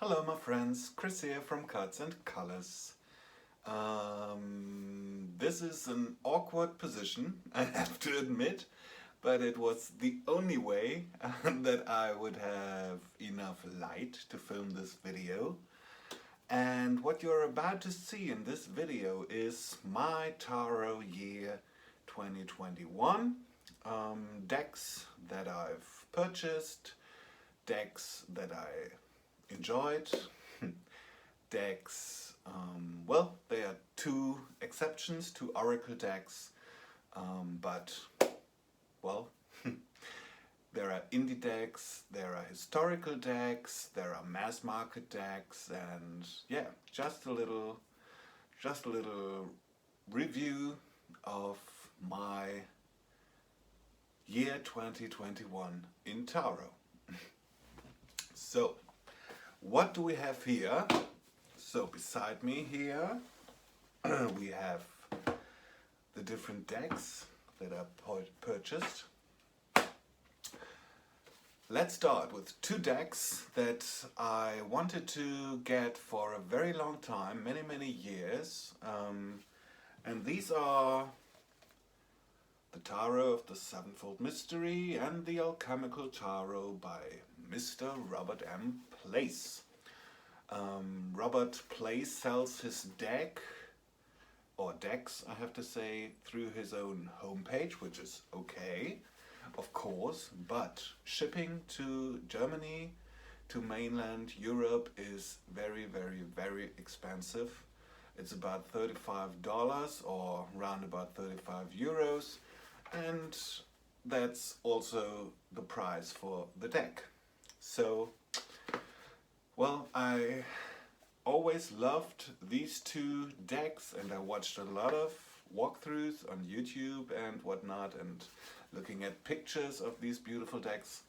Hello my friends, Chris here from Cards.n.Colors. This is an awkward position, I have to admit, but it was the only way that I would have enough light to film this video. And what you're about to see in this video is my tarot year 2021 decks that I've purchased, decks that I enjoyed, decks, well, there are two exceptions, two oracle decks, but, well, there are indie decks, there are historical decks, there are mass market decks, and yeah, just a little review of my year 2021 in tarot. So, what do we have here? So beside me here we have the different decks that I purchased. Let's start with two decks that I wanted to get for a very long time, many years. And these are the Tarot of the Sevenfold Mystery and the Alchemical Tarot by Mr. Robert M. Place. Robert Place sells his deck, or decks I have to say, through his own homepage, which is okay, of course, but shipping to Germany, to mainland Europe is very expensive. It's about $35 or around about 35 euros, and that's also the price for the deck. So, well, I always loved these two decks, and I watched a lot of walkthroughs on YouTube and whatnot, and looking at pictures of these beautiful decks.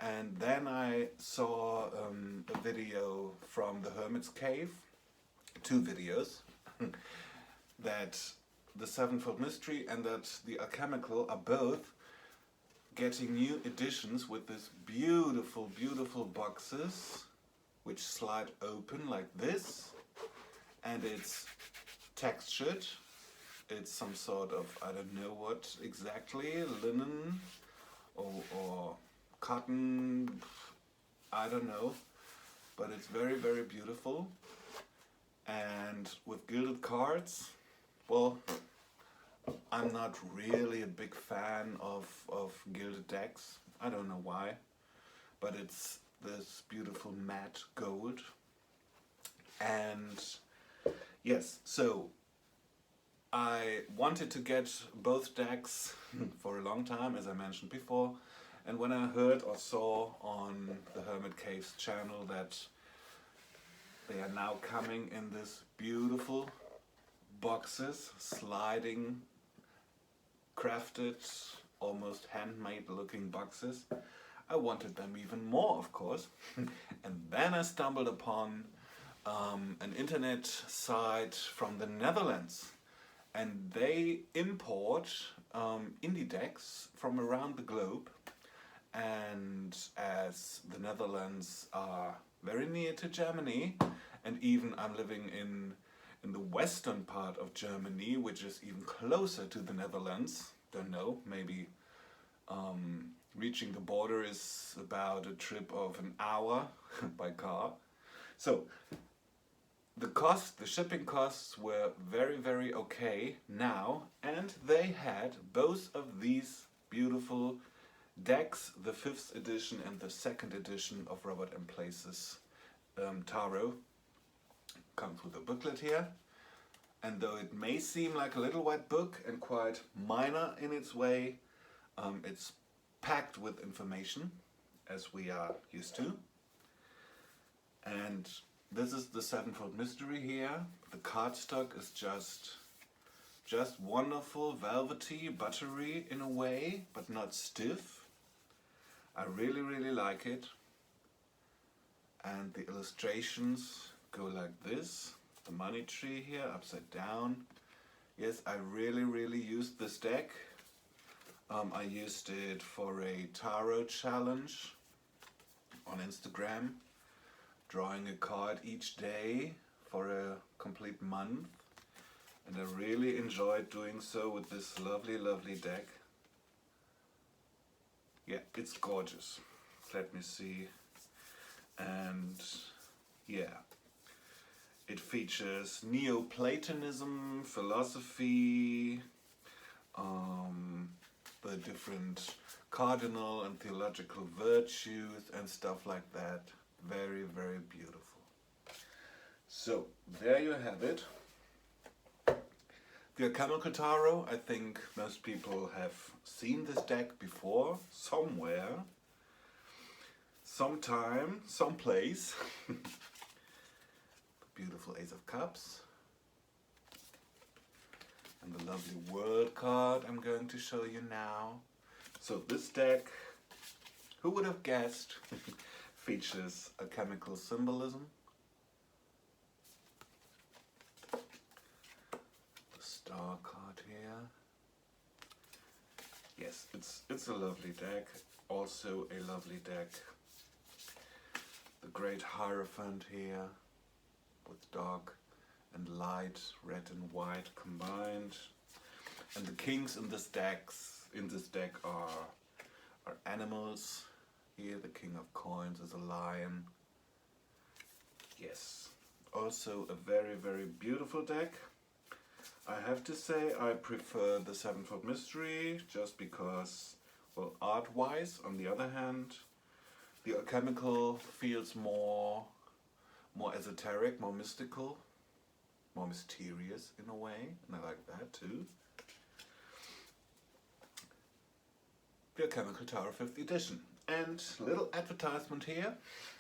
And then I saw a video from the Hermit's Cave, two videos, that the Sevenfold Mystery and that the Alchemical are both getting new editions with this beautiful boxes which slide open like this, and it's textured. It's some sort of, I don't know what exactly, linen or cotton, I don't know, but it's very beautiful, and with gilded cards. Well, I'm not really a big fan of gilded decks. I don't know why, but it's this beautiful matte gold. And yes, so I wanted to get both decks for a long time, as I mentioned before, and when I heard or saw on the Hermit Cave's channel that they are now coming in this beautiful boxes, sliding, crafted, almost handmade looking boxes, I wanted them even more, of course. And then I stumbled upon an internet site from the Netherlands, and they import indie decks from around the globe. And as the Netherlands are very near to Germany, and even I'm living in the western part of Germany, which is even closer to the Netherlands, don't know, maybe reaching the border is about a trip of an hour by car. So the shipping costs were very okay now, and they had both of these beautiful decks, the 5th edition and the 2nd edition of Robert M. Place's Tarot. Comes with a booklet here, and though it may seem like a little white book and quite minor in its way, it's packed with information, as we are used to. And this is the Sevenfold Mystery here. The cardstock is just wonderful, velvety, buttery in a way, but not stiff. I really like it. And the illustrations go like this. The money tree here, upside down. Yes, I really used this deck. I used it for a tarot challenge on Instagram. drawing a card each day for a complete month, and I really enjoyed doing so with this lovely, lovely deck. Yeah, it's gorgeous. Let me see. And yeah, it features Neoplatonism, philosophy, the different cardinal and theological virtues and stuff like that. Very, very beautiful. So there you have it. The Alchemical Tarot. I think most people have seen this deck before, somewhere, sometime, someplace. Beautiful Ace of Cups. And the lovely World card I'm going to show you now. So this deck, who would have guessed, features alchemical symbolism. The Star card here. Yes, it's a lovely deck. Also a lovely deck. The Great Hierophant here with dark and light, red and white combined. And the kings in this deck are animals. Here the King of Coins is a lion. Yes, also a very, very beautiful deck. I have to say I prefer the Sevenfold Mystery just because, well, art-wise, on the other hand, the Alchemical feels more esoteric, more mystical, more mysterious in a way, and I like that too. The Alchemical Tarot 5th edition. And little advertisement here.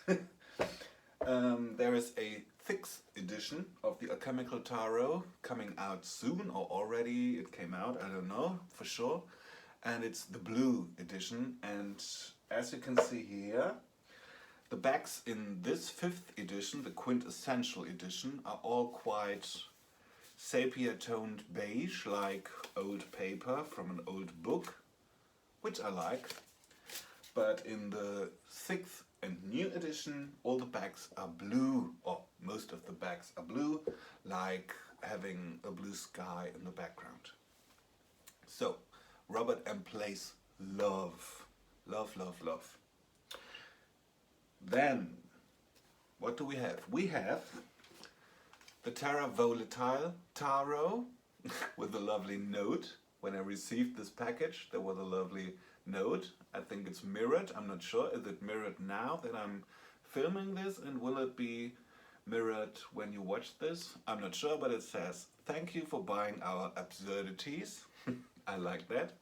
There is a 6th edition of the Alchemical Tarot coming out soon, or already it came out, I don't know for sure. And it's the blue edition, and as you can see here, the backs in this 5th edition, the quintessential edition, are all quite sepia-toned beige, like old paper from an old book, which I like. But in the 6th and new edition, all the backs are blue, or most of the backs are blue, like having a blue sky in the background. So, Robert M. Place, love, love, love, love. Then, what do we have? We have the Terra Volatile Tarot with a lovely note. When I received this package, there was a lovely note. I think it's mirrored. I'm not sure. Is it mirrored now that I'm filming this? And will it be mirrored when you watch this? I'm not sure, but it says, "Thank you for buying our absurdities." I like that.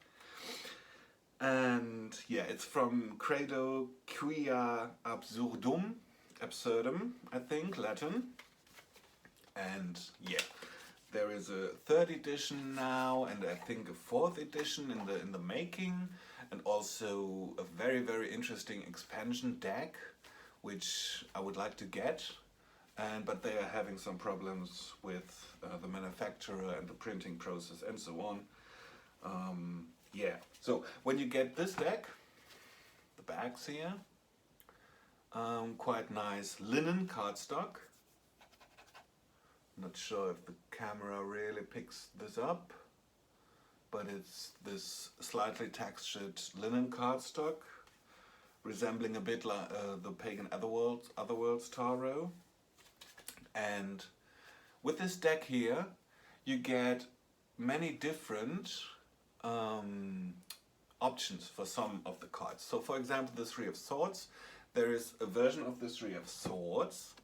And yeah, it's from Credo Quia Absurdum, I think, Latin. And yeah, there is a 3rd edition now, and I think a 4th edition in the making, and also a very, very interesting expansion deck, which I would like to get. But they are having some problems with the manufacturer and the printing process and so on. Yeah, so when you get this deck, the backs here, quite nice linen cardstock. Not sure if the camera really picks this up, but it's this slightly textured linen cardstock, resembling a bit like the Pagan Otherworlds Tarot. And with this deck here, you get many different options for some of the cards. So for example, the 3 of Swords, there is a version of the 3 of Swords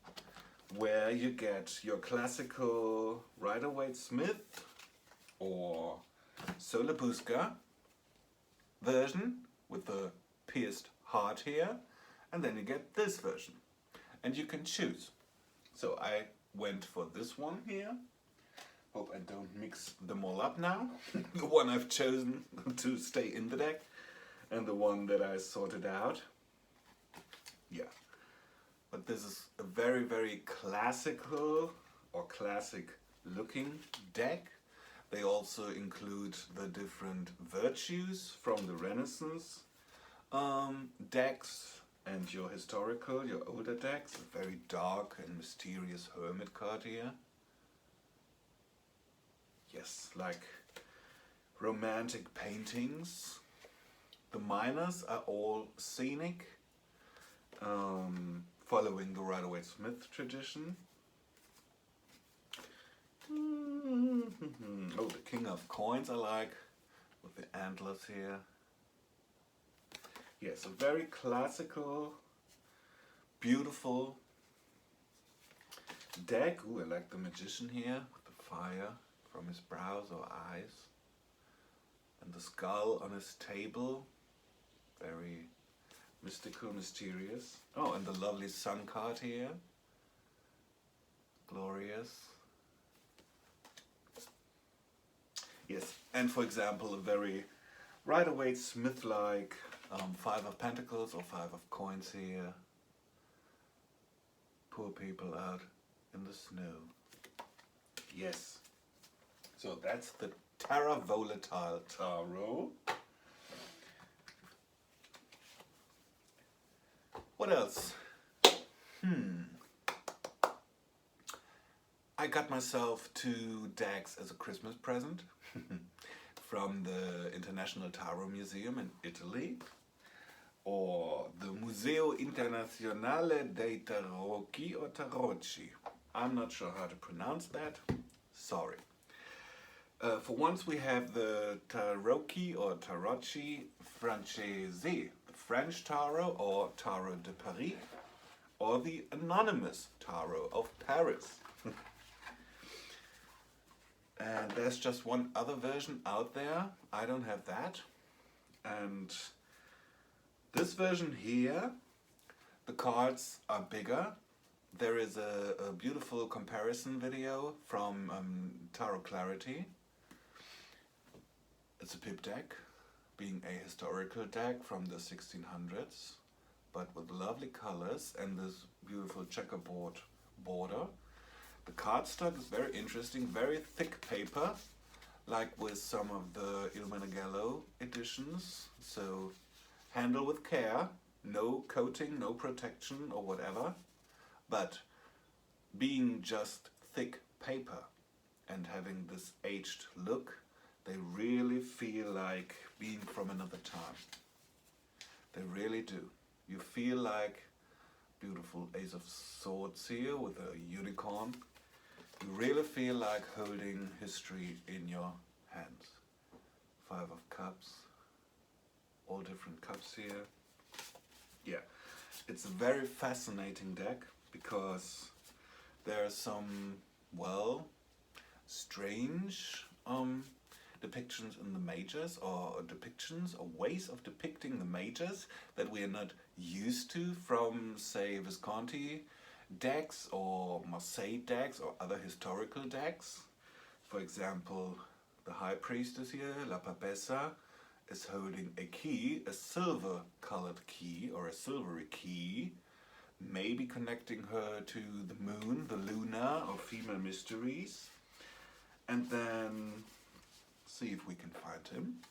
where you get your classical Rider-Waite-Smith or Solabusca version with the pierced heart here, and then you get this version. And you can choose. So I went for this one here. Hope I don't mix them all up now. The one I've chosen to stay in the deck and the one that I sorted out. Yeah. But this is a very, very classical or classic looking deck. They also include the different virtues from the Renaissance decks, And your historical, your older decks, a very dark and mysterious hermit card here. Yes, like romantic paintings. The minors are all scenic, following the Rider-Waite-Smith tradition. Oh, the King of Coins I like, with the antlers here. Yes, a very classical, beautiful deck. Ooh, I like the Magician here, with the fire from his brows or eyes. And the skull on his table, very mystical, mysterious. Oh, and the lovely Sun card here. Glorious. Yes, and for example, a very Rider-Waite-Smith-like Five of Pentacles or Five of Coins here. Poor people out in the snow. Yes. So that's the Terra Volatile Tarot. What else? I got myself 2 decks as a Christmas present from the International Tarot Museum in Italy, or the Museo Internazionale dei Tarocchi or Tarocchi. I'm not sure how to pronounce that. Sorry. For once we have the Tarocchi or Tarocchi Francesi, the French Tarot or Tarot de Paris, or the Anonymous Tarot of Paris. And there's just one other version out there. I don't have that. And this version here, the cards are bigger. There is a beautiful comparison video from Tarot Clarity. It's a pip deck, being a historical deck from the 1600s, but with lovely colors and this beautiful checkerboard border. The cardstock is very interesting, very thick paper, like with some of the Il Meneghello editions. So handle with care, no coating, no protection or whatever, but being just thick paper and having this aged look, they really feel like being from another time. They really do. You feel like beautiful Ace of Swords here with a unicorn. You really feel like holding history in your hands. Five of Cups, all different cups here. Yeah, it's a very fascinating deck because there are some, well, strange depictions in the majors, or ways of depicting the majors that we are not used to from, say, Visconti decks or Marseille decks or other historical decks. For example, the High Priestess here, La Papessa, is holding a key, a silver colored key or a silvery key, maybe connecting her to the moon, the Luna, or female mysteries. And then, see if we can find him.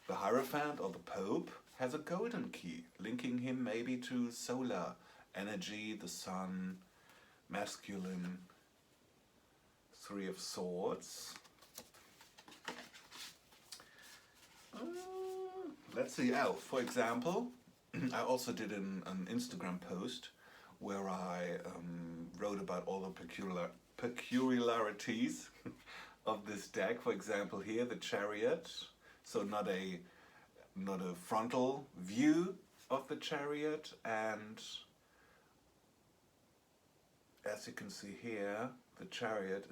The Hierophant or the Pope has a golden key, linking him maybe to solar energy, the sun, masculine, Three of Swords. Let's see. Oh, for example, I also did an Instagram post where I wrote about all the peculiarities of this deck. For example, here the Chariot, so not a frontal view of the Chariot, and as you can see here, the Chariot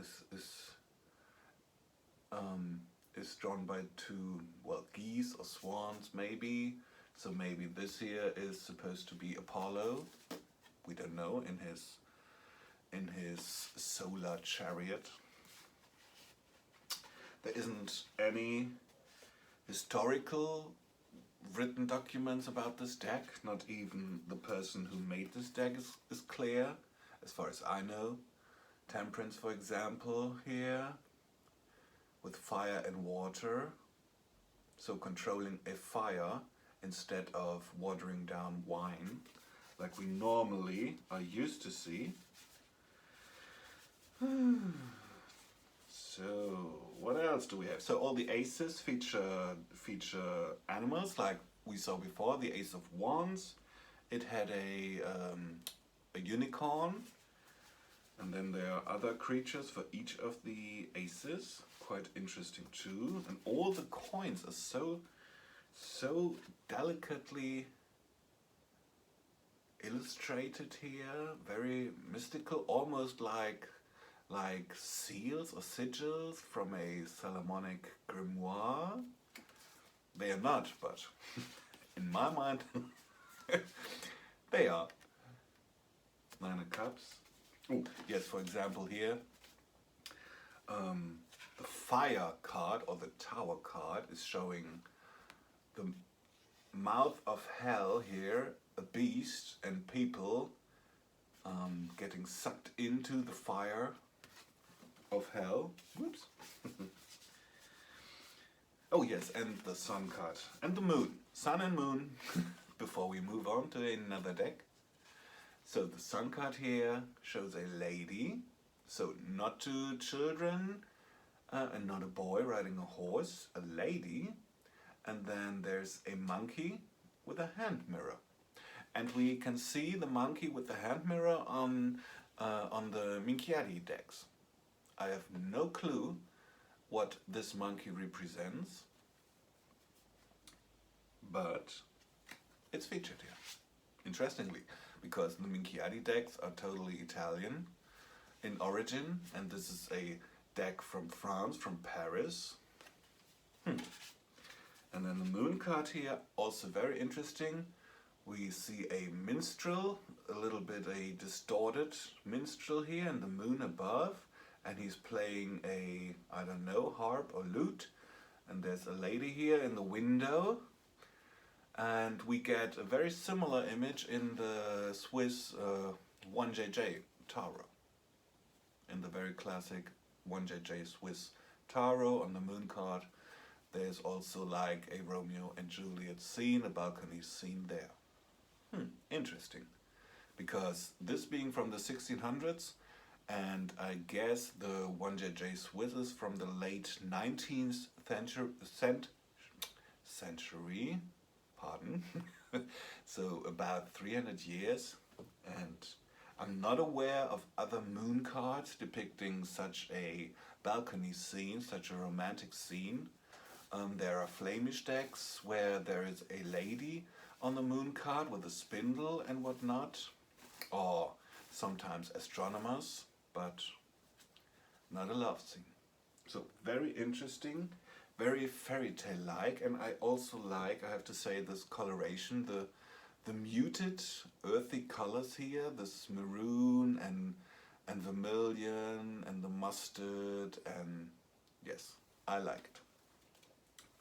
is drawn by 2, well, geese or swans maybe. So maybe this here is supposed to be Apollo. We don't know, in his solar chariot. There isn't any historical written documents about this deck. Not even the person who made this deck is clear, as far as I know. Temperance, for example, here, with fire and water. So controlling a fire instead of watering down wine. like we normally are used to see. So what else do we have? So all the aces feature animals like we saw before. The Ace of Wands. It had a unicorn, and then there are other creatures for each of the aces. Quite interesting too. And all the coins are so delicately illustrated here. Very mystical, almost like seals or sigils from a Solomonic grimoire. They are not, but in my mind, they are. Nine of Cups. Oh, yes, for example here, the Fire card or the Tower card is showing the mouth of hell here, a beast and people getting sucked into the fire of hell. Whoops. Oh yes, and the Sun card and the Moon. Sun and Moon. Before we move on to another deck. So the Sun card here shows a lady. So not two children and not a boy riding a horse. A lady. And then there's a monkey with a hand mirror. And we can see the monkey with the hand mirror on the Minchiari decks. I have no clue what this monkey represents, but it's featured here, interestingly, because the Minchiari decks are totally Italian in origin, and this is a deck from France, from Paris. And then the Moon card here, also very interesting. We see a minstrel, a little bit a distorted minstrel here, and the moon above. And he's playing a, I don't know, harp or lute. And there's a lady here in the window. And we get a very similar image in the Swiss 1JJ Tarot. In the very classic 1JJ Swiss Tarot on the moon card. There's also like a Romeo and Juliet scene, a balcony scene there. Interesting. Because this being from the 1600s, and I guess the 1JJ Swiss is from the late 19th century, pardon, so about 300 years, and I'm not aware of other moon cards depicting such a balcony scene, such a romantic scene. There are Flemish decks where there is a lady on the moon card with a spindle and whatnot, or sometimes astronomers, but not a love scene. So very interesting, very fairy tale like, and I also like, I have to say, this coloration, the muted earthy colors here, this maroon and vermilion and the mustard, and yes, I like it.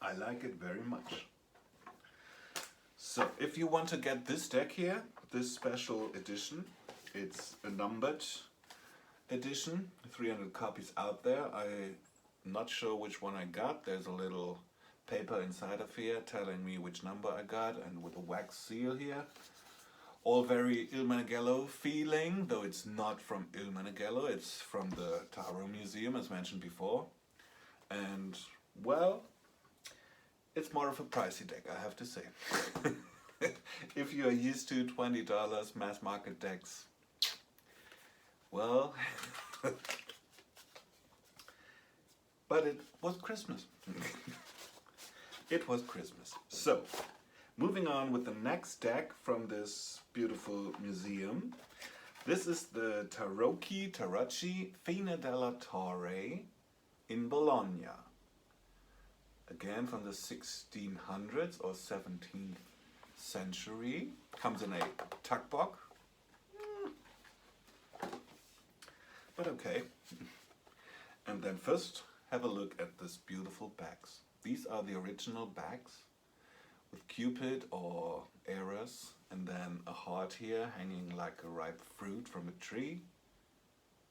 I like it very much. So if you want to get this deck here, this special edition, it's a numbered edition, 300 copies out there. I'm not sure which one I got. There's a little paper inside of here telling me which number I got, and with a wax seal here. All very Il Meneghello feeling, though it's not from Il Meneghello, it's from the Tarot Museum as mentioned before. And well, it's more of a pricey deck, I have to say. If you are used to $20 mass market decks, well, but it was Christmas. It was Christmas. So, moving on with the next deck from this beautiful museum. This is the Tarocchi Fine della Torre in Bologna. Again from the 1600s or 17th century. Comes in a tuckbox. But okay. And then first have a look at this beautiful bags. These are the original bags with Cupid or Eros, and then a heart here hanging like a ripe fruit from a tree.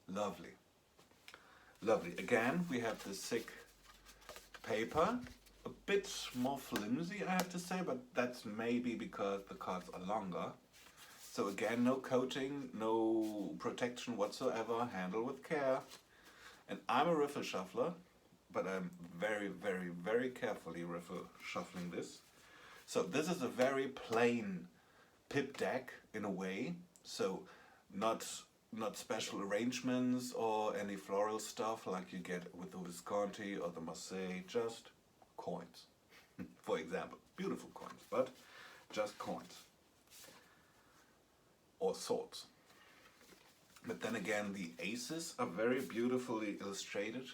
Lovely. Lovely. Again, we have this thick paper, a bit more flimsy I have to say, but that's maybe because the cards are longer. So again, no coating, no protection whatsoever, handle with care. And I'm a riffle shuffler, but I'm very, very, very carefully riffle shuffling this. So this is a very plain pip deck in a way. So not special arrangements or any floral stuff like you get with the Visconti or the Marseille, just coins, for example. Beautiful coins, but just coins. Or swords. But then again, the aces are very beautifully illustrated.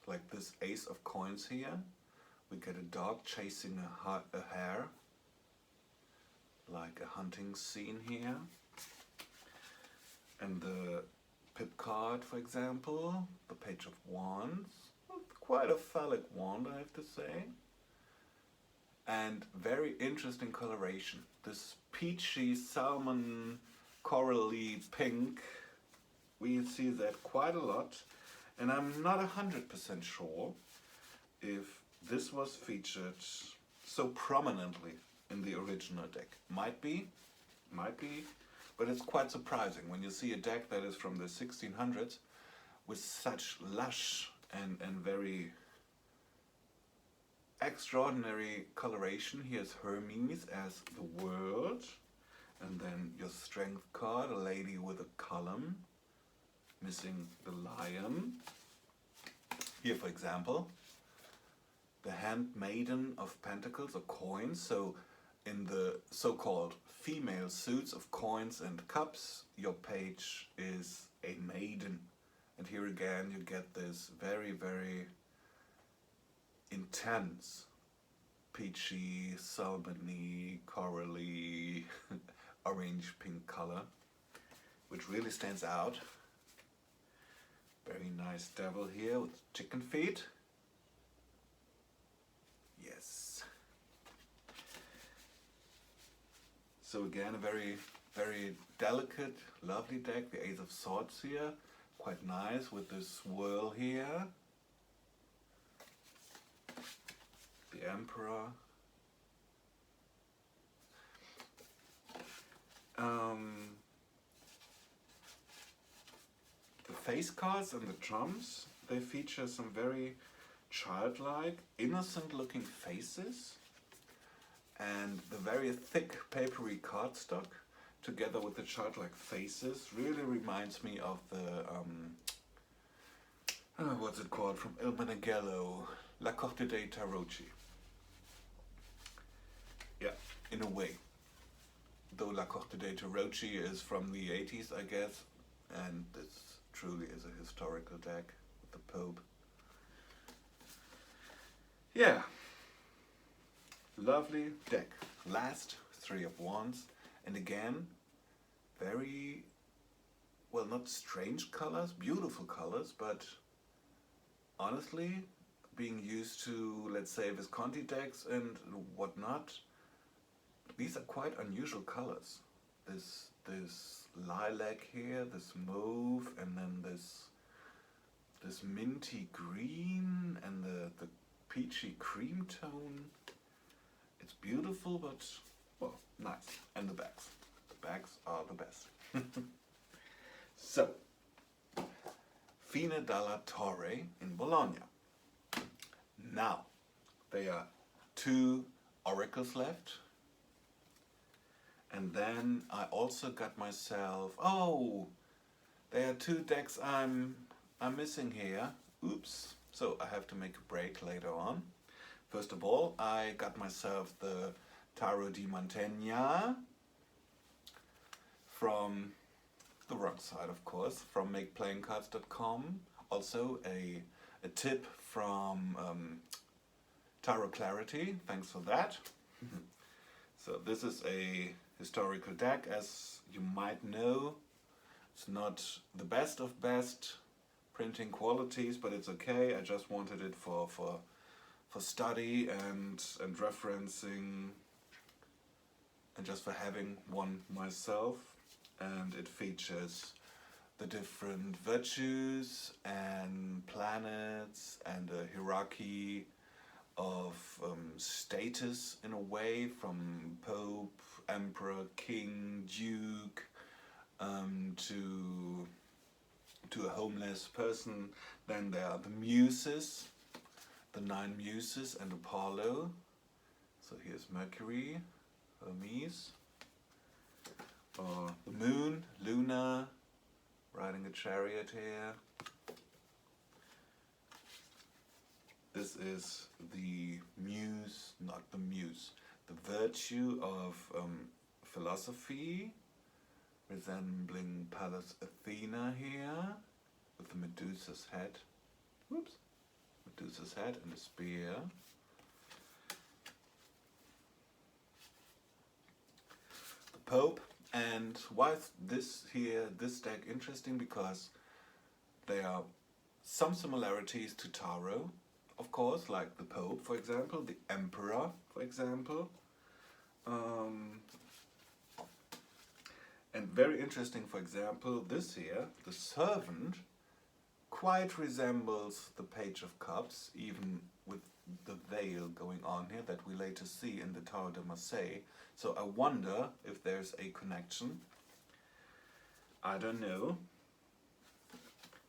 Like this ace of coins here. We get a dog chasing a hare. Like a hunting scene here. And the pip card, for example, the Page of Wands. Quite a phallic wand, I have to say. And very interesting coloration. This peachy salmon corally pink, we see that quite a lot. And I'm not 100% sure if this was featured so prominently in the original deck. Might be, but it's quite surprising when you see a deck that is from the 1600s with such lush and very extraordinary coloration. Here's Hermes as the World, and then your Strength card, a lady with a column, missing the lion. Here, for example, the Handmaiden of Pentacles or coins. So in the so-called female suits of coins and cups, your page is a maiden. And here again you get this very, very intense, peachy, salmony, corally, orange pink color, which really stands out. Very nice devil here with chicken feet. Yes. So again, a very, very delicate, lovely deck. The Ace of Swords here, quite nice with this swirl here. The Emperor. The face cards and the trumps, they feature some very childlike, innocent looking faces, and the very thick papery cardstock together with the childlike faces really reminds me of the what's it called, from Il Meneghello, La Corte dei Tarocchi. Yeah, in a way. Though La Corte dei Tarocchi is from the 80s, I guess, and this truly is a historical deck with the Pope. Yeah, lovely deck. Last, Three of Wands, and again, very, well, not strange colors, beautiful colors, but honestly, being used to, let's say, Visconti decks and whatnot, these are quite unusual colors. This lilac here, this mauve, and then this minty green, and the peachy cream tone. It's beautiful, but, well, nice. And the bags. The bags are the best. So, Fine Dalla Torre in Bologna. Now, there are 2 oracles left. And then I also got myself, oh, there are 2 decks I'm missing here. Oops. So I have to make a break later on. First of all, I got myself the Tarot di Mantegna from the wrong side, of course, from MakePlayingCards.com. Also a tip from Tarot Clarity. Thanks for that. So this is a historical deck, as you might know. It's not the best of best printing qualities, but it's okay. I just wanted it for study and referencing, and just for having one myself. And it features the different virtues and planets and a hierarchy of status in a way, from Pope emperor, king, duke, to a homeless person. Then there are the muses, the 9 muses and Apollo. So here's Mercury, Hermes, or the moon, Luna, riding a chariot here. This is the muse, not the muse, the virtue of philosophy, resembling Pallas Athena here, with the Medusa's head. Whoops. Medusa's head and a spear. The Pope. And why is this deck interesting? Because there are some similarities to Tarot, of course, like the Pope, for example, the Emperor, for example. And very interesting, for example, this here, the Servant, quite resembles the Page of Cups, even with the veil going on here that we later see in the Tarot de Marseille. So I wonder if there's a connection. I don't know.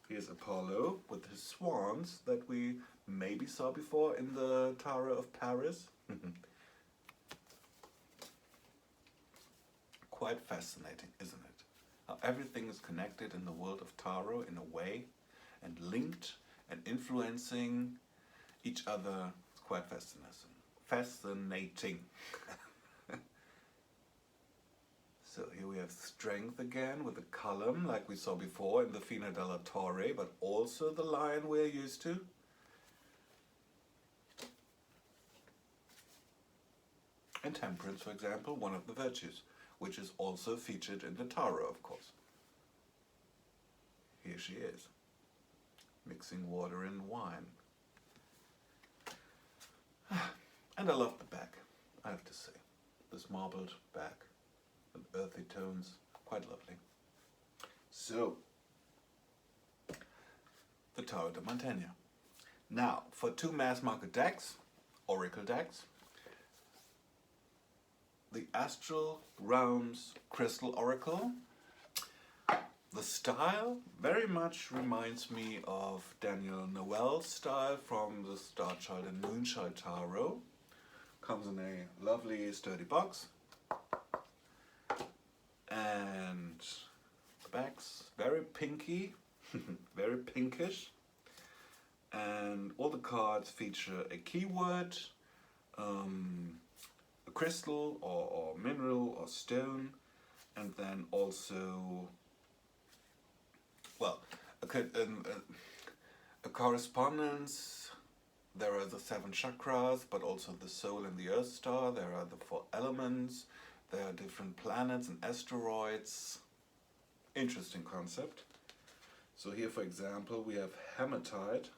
Here's Apollo with his swans that we maybe saw before in the Tarot of Paris. Quite fascinating, isn't it? How everything is connected in the world of Tarot in a way, and linked and influencing each other. It's quite fascinating. So here we have strength again with a column like we saw before in the Fina della Torre, but also the lion we're used to. And temperance, for example, one of the virtues, which is also featured in the Tarot, of course. Here she is, mixing water and wine. And I love the back, I have to say. This marbled back with earthy tones, quite lovely. So, the Tarot de Mantegna. Now, for 2 mass market decks, oracle decks, the Astral Realms Crystal Oracle. The style very much reminds me of Daniel Noel's style from the Star Child and Moonchild Tarot. Comes in a lovely sturdy box. And the back's very pinky, very pinkish. And all the cards feature a keyword, a crystal or mineral or stone, and then also, well, a correspondence. There are the 7 chakras, but also the soul and the earth star. There are the 4 elements. There are different planets and asteroids. Interesting concept. So here, for example, we have hematite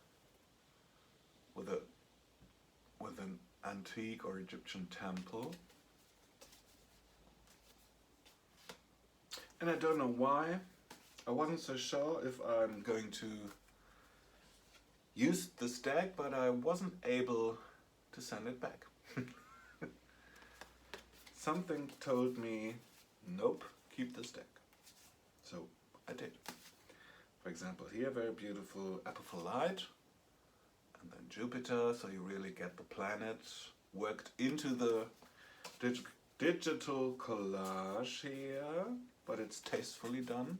with an antique or Egyptian temple. And I don't know why. I wasn't so sure if I'm going to use this deck, but I wasn't able to send it back. Something told me, nope, keep this deck. So I did. For example, here, very beautiful apophyllite, and then Jupiter, so you really get the planets worked into the digital collage here, but it's tastefully done.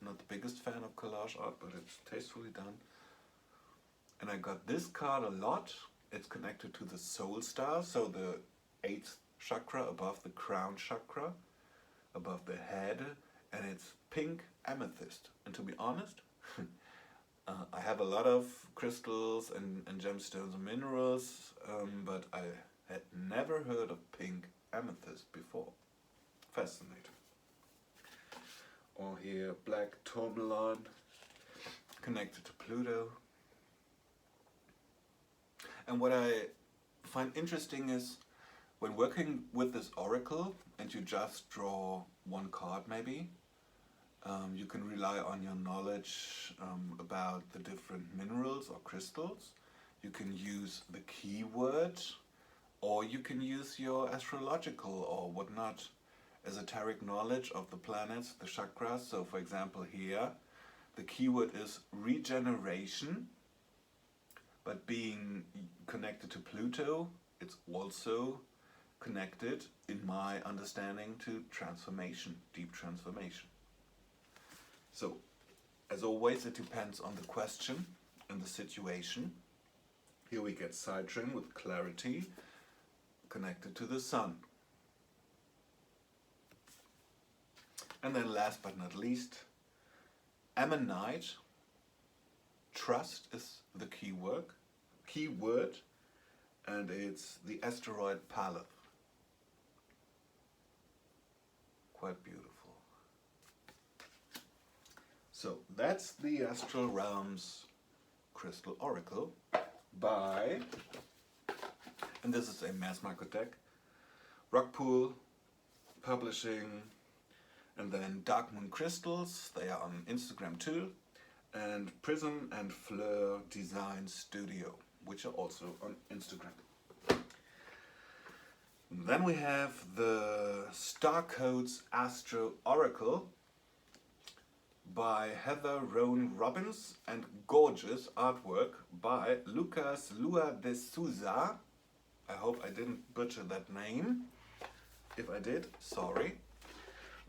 Not the biggest fan of collage art, but it's tastefully done. And I got this card a lot. It's connected to the soul star, so the 8th chakra above the crown chakra, above the head, and it's pink amethyst. And to be honest, I have a lot of crystals and gemstones and minerals, but I had never heard of pink amethyst before. Fascinating. Or here, black tourmaline, connected to Pluto. And what I find interesting is when working with this oracle and you just draw 1 card maybe, you can rely on your knowledge about the different minerals or crystals. You can use the keyword, or you can use your astrological or whatnot esoteric knowledge of the planets, the chakras. So for example here, the keyword is regeneration, but being connected to Pluto, it's also connected, in my understanding, to transformation, deep transformation. So, as always, it depends on the question and the situation. Here we get Citron with clarity, connected to the sun. And then last but not least, Ammonite, trust is the keyword, and it's the asteroid Paleth. Quite beautiful. So that's the Astral Realms Crystal Oracle by, and this is a mass market deck, Rockpool Publishing, and then Dark Moon Crystals, they are on Instagram too, and Prism and Fleur Design Studio, which are also on Instagram. Then we have the Starcodes Astro Oracle by Heather Roan Robbins and gorgeous artwork by Lucas Lua de Souza. I hope I didn't butcher that name. If I did, sorry.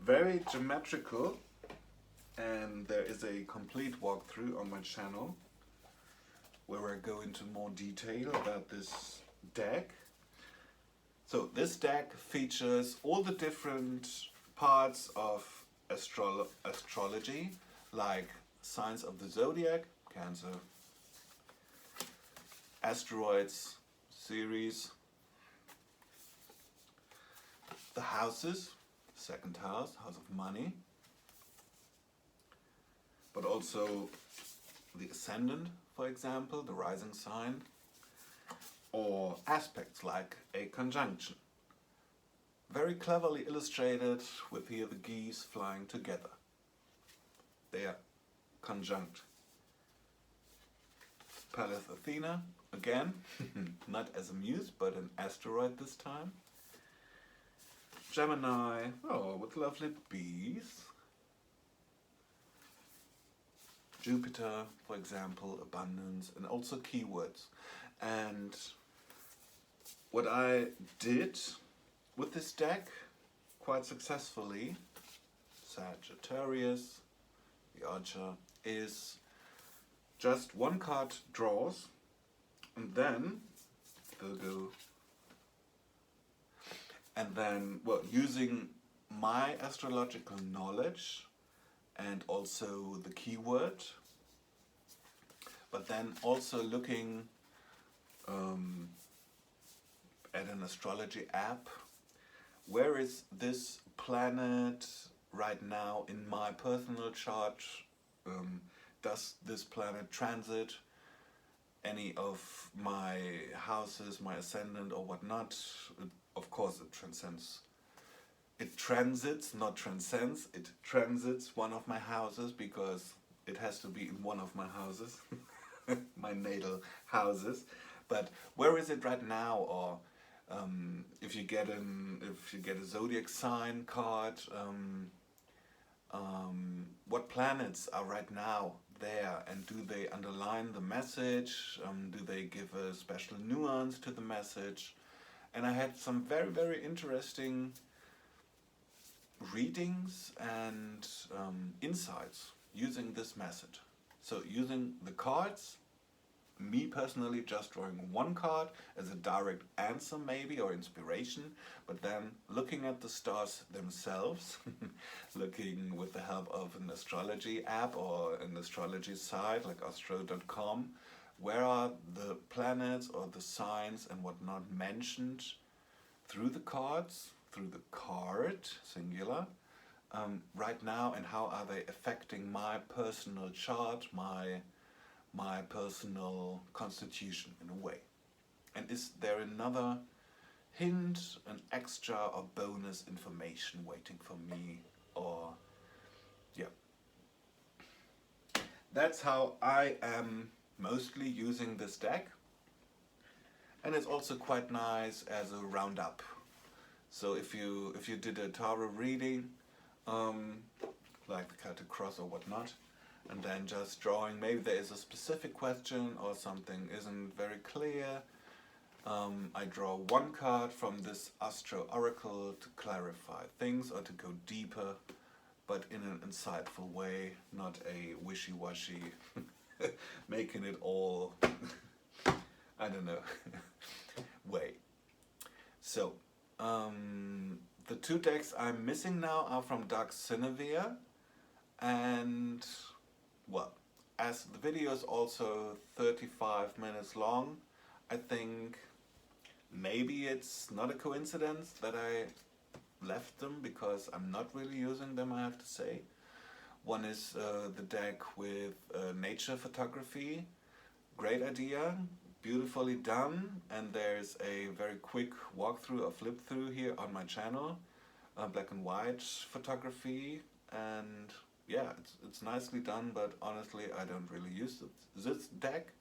Very geometrical, and there is a complete walkthrough on my channel where I go into more detail about this deck. So this deck features all the different parts of astrology, like signs of the zodiac, Cancer, asteroids series, the houses, second house, house of money, but also the ascendant, for example, the rising sign, or aspects like a conjunction. Very cleverly illustrated with here the geese flying together. They are conjunct. Paleth Athena, again, not as a muse, but an asteroid this time. Gemini, oh, with lovely bees. Jupiter, for example, abundance, and also keywords. And what I did with this deck, quite successfully, Sagittarius, the Archer, is just one card draws, and then Virgo, and then, well, using my astrological knowledge and also the keyword, but then also looking at an astrology app. Where is this planet right now in my personal chart? Does this planet transit any of my houses, my ascendant or whatnot? Of course it transcends. It transits, not transcends. It transits one of my houses because it has to be in one of my houses, my natal houses. But where is it right now? Or if you get a zodiac sign card, what planets are right now there, and do they underline the message? Do they give a special nuance to the message? And I had some very, very interesting readings and insights using this method. So using the cards, me personally just drawing one card as a direct answer maybe, or inspiration, but then looking at the stars themselves, looking with the help of an astrology app or an astrology site like Astro.com, where are the planets or the signs and whatnot mentioned through the cards, through the card, singular, right now, and how are they affecting my personal chart, my personal constitution in a way. And is there another hint, an extra or bonus information waiting for me, or yeah. That's how I am mostly using this deck. And it's also quite nice as a roundup. So if you did a tarot reading, like the Celtic cross or whatnot, and then just drawing, maybe there is a specific question or something isn't very clear, I draw one card from this Astro Oracle to clarify things or to go deeper, but in an insightful way, not a wishy-washy, making it all, I don't know, way. So, the two decks I'm missing now are from Dark Sinevere, and, well, as the video is also 35 minutes long, I think maybe it's not a coincidence that I left them, because I'm not really using them, I have to say. One is the deck with nature photography. Great idea, beautifully done, and there's a very quick walkthrough or flip through here on my channel. Black and white photography, and yeah, it's nicely done, but honestly I don't really use this deck.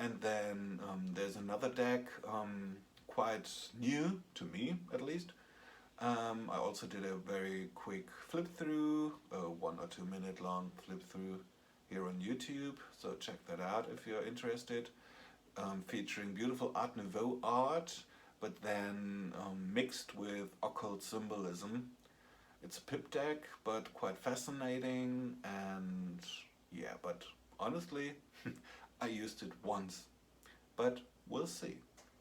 And then there's another deck, quite new to me at least. I also did a very quick flip through, a 1 or 2 minute long flip through here on YouTube, so check that out if you're interested. Featuring beautiful Art Nouveau art, but then mixed with occult symbolism. It's a pip deck, but quite fascinating, and yeah, but honestly, I used it once, but we'll see.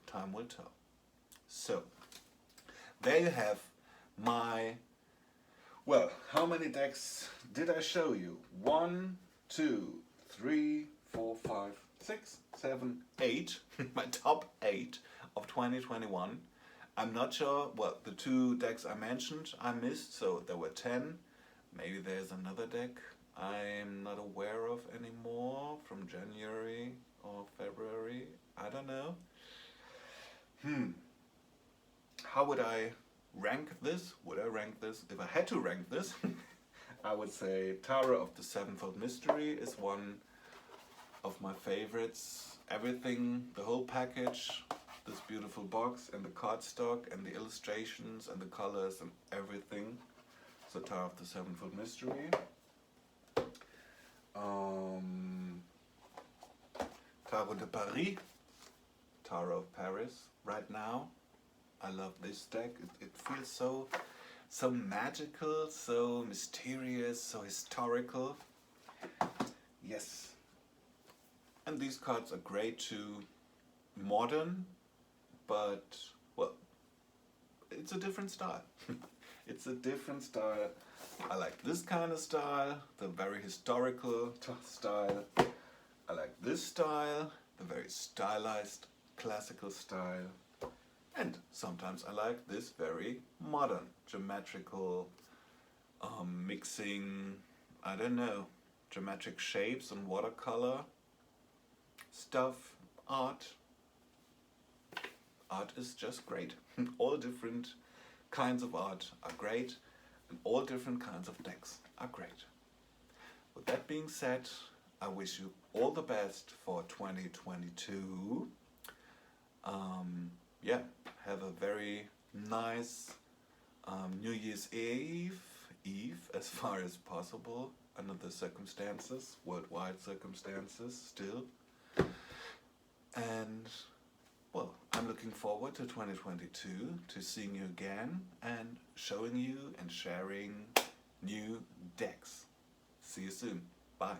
Time will tell. So, there you have my, well, how many decks did I show you? 1, 2, 3, 4, 5, 6, 7, 8. My top 8 of 2021. I'm not sure, well, the two decks I mentioned I missed, so there were 10. Maybe there's another deck I'm not aware of anymore from January or February. I don't know. How would I rank this? Would I rank this? If I had to rank this, I would say Tarot of the Sevenfold Mystery is one of my favorites. Everything, the whole package, this beautiful box and the cardstock and the illustrations and the colors and everything. So Tarot of the Sevenfold Mystery. Tarot de Paris, Tarot of Paris. Right now, I love this deck. It feels so magical, so mysterious, so historical. Yes. And these cards are great too. Modern, but, well, it's a different style. It's a different style. I like this kind of style, the very historical style. I like this style, the very stylized classical style. And sometimes I like this very modern, geometrical, mixing, I don't know, geometric shapes and watercolor stuff, art. Art is just great. All different kinds of art are great, and all different kinds of decks are great. With that being said, I wish you all the best for 2022. Yeah, have a very nice New Year's Eve as far as possible under the circumstances, worldwide circumstances still. And, well, I'm looking forward to 2022, to seeing you again and showing you and sharing new decks. See you soon. Bye.